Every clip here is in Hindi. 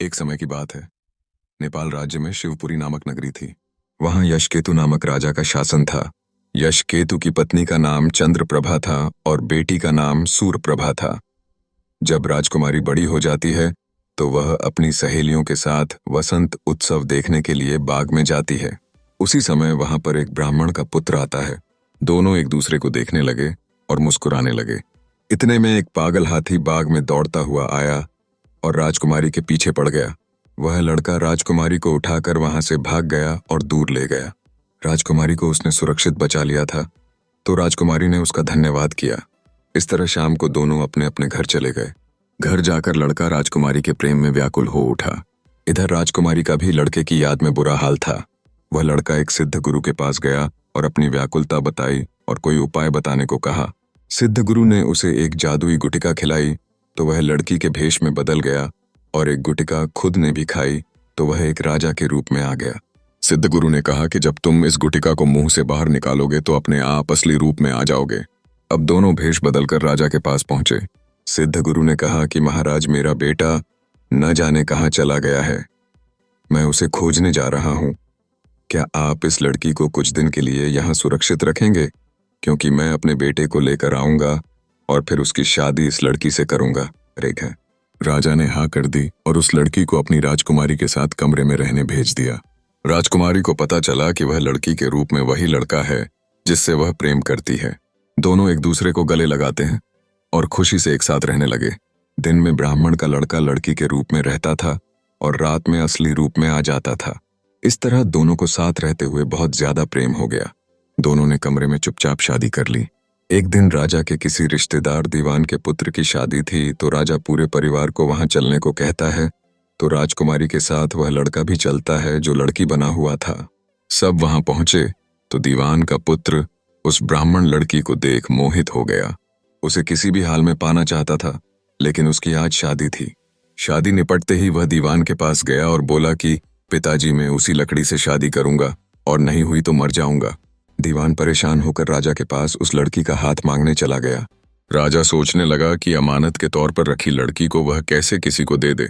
एक समय की बात है। नेपाल राज्य में शिवपुरी नामक नगरी थी। वहां यशकेतु नामक राजा का शासन था। यशकेतु की पत्नी का नाम चंद्रप्रभा था और बेटी का नाम सूर्यप्रभा था। जब राजकुमारी बड़ी हो जाती है तो वह अपनी सहेलियों के साथ वसंत उत्सव देखने के लिए बाग में जाती है। उसी समय वहां पर एक ब्राह्मण का पुत्र आता है। दोनों एक दूसरे को देखने लगे और मुस्कुराने लगे। इतने में एक पागल हाथी बाग में दौड़ता हुआ आया और राजकुमारी के पीछे पड़ गया। वह लड़का राजकुमारी को उठाकर वहां से भाग गया और दूर ले गया। राजकुमारी को उसने सुरक्षित बचा लिया था तो राजकुमारी ने उसका धन्यवाद किया। इस तरह शाम को दोनों अपने अपने घर चले गए। घर जाकर लड़का राजकुमारी के प्रेम में व्याकुल हो उठा। इधर राजकुमारी का भी लड़के की याद में बुरा हाल था। वह लड़का एक सिद्ध गुरु के पास गया और अपनी व्याकुलता बताई और कोई उपाय बताने को कहा। सिद्ध गुरु ने उसे एक जादुई गुटिका खिलाई तो वह लड़की के भेष में बदल गया और एक गुटिका खुद ने भी खाई तो वह एक राजा के रूप में आ गया। सिद्ध गुरु ने कहा कि जब तुम इस गुटिका को मुंह से बाहर निकालोगे तो अपने आप असली रूप में आ जाओगे। अब दोनों भेष बदलकर राजा के पास पहुंचे। सिद्ध गुरु ने कहा कि महाराज, मेरा बेटा न जाने कहाँ चला गया है। मैं उसे खोजने जा रहा हूं। क्या आप इस लड़की को कुछ दिन के लिए यहाँ सुरक्षित रखेंगे, क्योंकि मैं अपने बेटे को लेकर आऊंगा और फिर उसकी शादी इस लड़की से करूंगा। रेखा। राजा ने हाँ कर दी और उस लड़की को अपनी राजकुमारी के साथ कमरे में रहने भेज दिया। राजकुमारी को पता चला कि वह लड़की के रूप में वही लड़का है जिससे वह प्रेम करती है। दोनों एक दूसरे को गले लगाते हैं और खुशी से एक साथ रहने लगे। दिन में ब्राह्मण का लड़का लड़की के रूप में रहता था और रात में असली रूप में आ जाता था। इस तरह दोनों को साथ रहते हुए बहुत ज्यादा प्रेम हो गया। दोनों ने कमरे में चुपचाप शादी कर ली। एक दिन राजा के किसी रिश्तेदार दीवान के पुत्र की शादी थी तो राजा पूरे परिवार को वहां चलने को कहता है तो राजकुमारी के साथ वह लड़का भी चलता है जो लड़की बना हुआ था। सब वहां पहुंचे तो दीवान का पुत्र उस ब्राह्मण लड़की को देख मोहित हो गया। उसे किसी भी हाल में पाना चाहता था, लेकिन उसकी आज शादी थी। शादी निपटते ही वह दीवान के पास गया और बोला कि पिताजी, मैं उसी लकड़ी से शादी करूंगा और नहीं हुई तो मर जाऊंगा। दीवान परेशान होकर राजा के पास उस लड़की का हाथ मांगने चला गया। राजा सोचने लगा कि अमानत के तौर पर रखी लड़की को वह कैसे किसी को दे दे,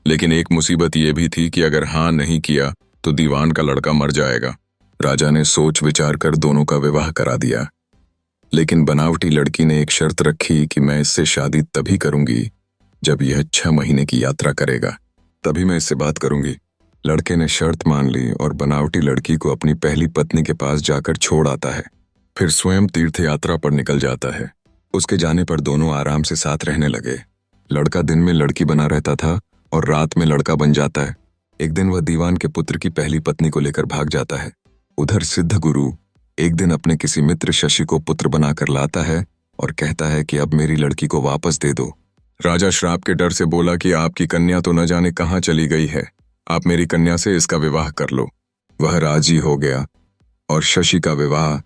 लेकिन एक मुसीबत यह भी थी कि अगर हाँ नहीं किया तो दीवान का लड़का मर जाएगा। राजा ने सोच विचार कर दोनों का विवाह करा दिया, लेकिन बनावटी लड़की ने एक शर्त रखी कि मैं इससे शादी तभी करूंगी जब यह 6 महीने की यात्रा करेगा, तभी मैं इससे बात करूंगी। लड़के ने शर्त मान ली और बनावटी लड़की को अपनी पहली पत्नी के पास जाकर छोड़ आता है, फिर स्वयं तीर्थ यात्रा पर निकल जाता है। उसके जाने पर दोनों आराम से साथ रहने लगे। लड़का दिन में लड़की बना रहता था और रात में लड़का बन जाता है। एक दिन वह दीवान के पुत्र की पहली पत्नी को लेकर भाग जाता है। उधर सिद्ध गुरु एक दिन अपने किसी मित्र शशि को पुत्र बनाकर लाता है और कहता है कि अब मेरी लड़की को वापस दे दो। राजा श्राप के डर से बोला कि आपकी कन्या तो न जाने कहाँ चली गई है, आप मेरी कन्या से इसका विवाह कर लो। वह राजी हो गया और शशि का विवाह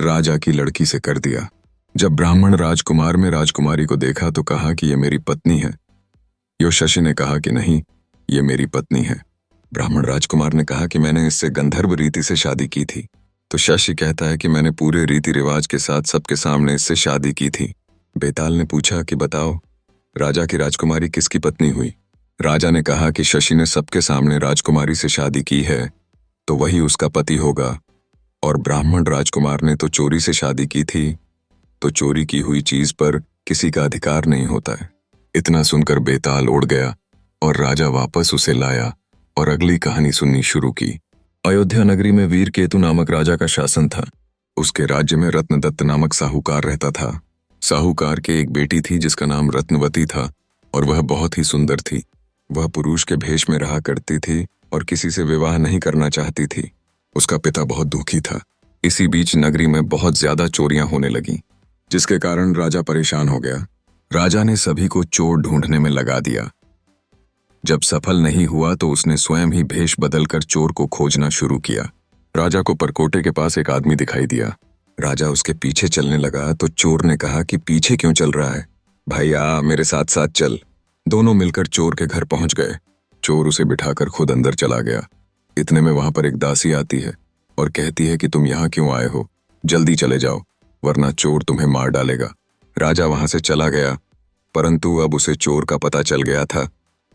राजा की लड़की से कर दिया। जब ब्राह्मण राजकुमार में राजकुमारी को देखा तो कहा कि ये मेरी पत्नी है। यो शशि ने कहा कि नहीं, ये मेरी पत्नी है। ब्राह्मण राजकुमार ने कहा कि मैंने इससे गंधर्व रीति से शादी की थी। तो शशि कहता है कि मैंने पूरे रीति रिवाज के साथ सबके सामने इससे शादी की थी। बेताल ने पूछा कि बताओ, राजा की राजकुमारी किसकी पत्नी हुई? राजा ने कहा कि शशि ने सबके सामने राजकुमारी से शादी की है तो वही उसका पति होगा, और ब्राह्मण राजकुमार ने तो चोरी से शादी की थी, तो चोरी की हुई चीज पर किसी का अधिकार नहीं होता है। इतना सुनकर बेताल उड़ गया और राजा वापस उसे लाया और अगली कहानी सुननी शुरू की। अयोध्या नगरी में वीरकेतु नामक राजा का शासन था। उसके राज्य में रत्नदत्त नामक साहूकार रहता था। साहूकार के एक बेटी थी जिसका नाम रत्नवती था और वह बहुत ही सुंदर थी। वह पुरुष के भेष में रहा करती थी और किसी से विवाह नहीं करना चाहती थी। उसका पिता बहुत दुखी था। इसी बीच नगरी में बहुत ज्यादा चोरियां होने लगीं, जिसके कारण राजा परेशान हो गया। राजा ने सभी को चोर ढूंढने में लगा दिया। जब सफल नहीं हुआ तो उसने स्वयं ही भेष बदलकर चोर को खोजना शुरू किया। राजा को परकोटे के पास एक आदमी दिखाई दिया। राजा उसके पीछे चलने लगा तो चोर ने कहा कि पीछे क्यों चल रहा है, भाई आ मेरे साथ साथ चल। दोनों मिलकर चोर के घर पहुंच गए। चोर उसे बिठाकर खुद अंदर चला गया। इतने में वहां पर एक दासी आती है और कहती है कि तुम यहाँ क्यों आए हो, जल्दी चले जाओ वरना चोर तुम्हें मार डालेगा। राजा वहां से चला गया, परंतु अब उसे चोर का पता चल गया था,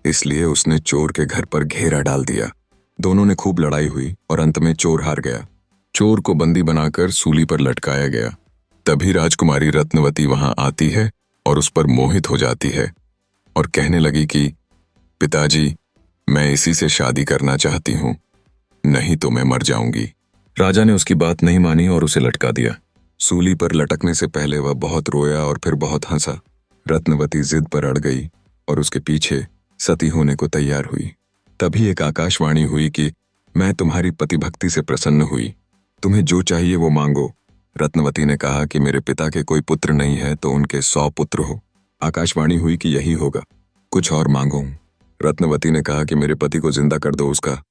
इसलिए उसने चोर के घर पर घेरा डाल दिया। दोनों ने खूब लड़ाई हुई और अंत में चोर हार गया। चोर को बंदी बनाकर सूली पर लटकाया गया। तभी राजकुमारी रत्नवती वहां आती है और उस पर मोहित हो जाती है और कहने लगी कि पिताजी, मैं इसी से शादी करना चाहती हूँ, नहीं तो मैं मर जाऊंगी। राजा ने उसकी बात नहीं मानी और उसे लटका दिया। सूली पर लटकने से पहले वह बहुत रोया और फिर बहुत हंसा। रत्नवती जिद पर अड़ गई और उसके पीछे सती होने को तैयार हुई। तभी एक आकाशवाणी हुई कि मैं तुम्हारी पतिभक्ति से प्रसन्न हुई, तुम्हें जो चाहिए वो मांगो। रत्नवती ने कहा कि मेरे पिता के कोई पुत्र नहीं है तो उनके 100 पुत्र हो। आकाशवाणी हुई कि यही होगा, कुछ और मांगो। रत्नवती ने कहा कि मेरे पति को जिंदा कर दो, उसका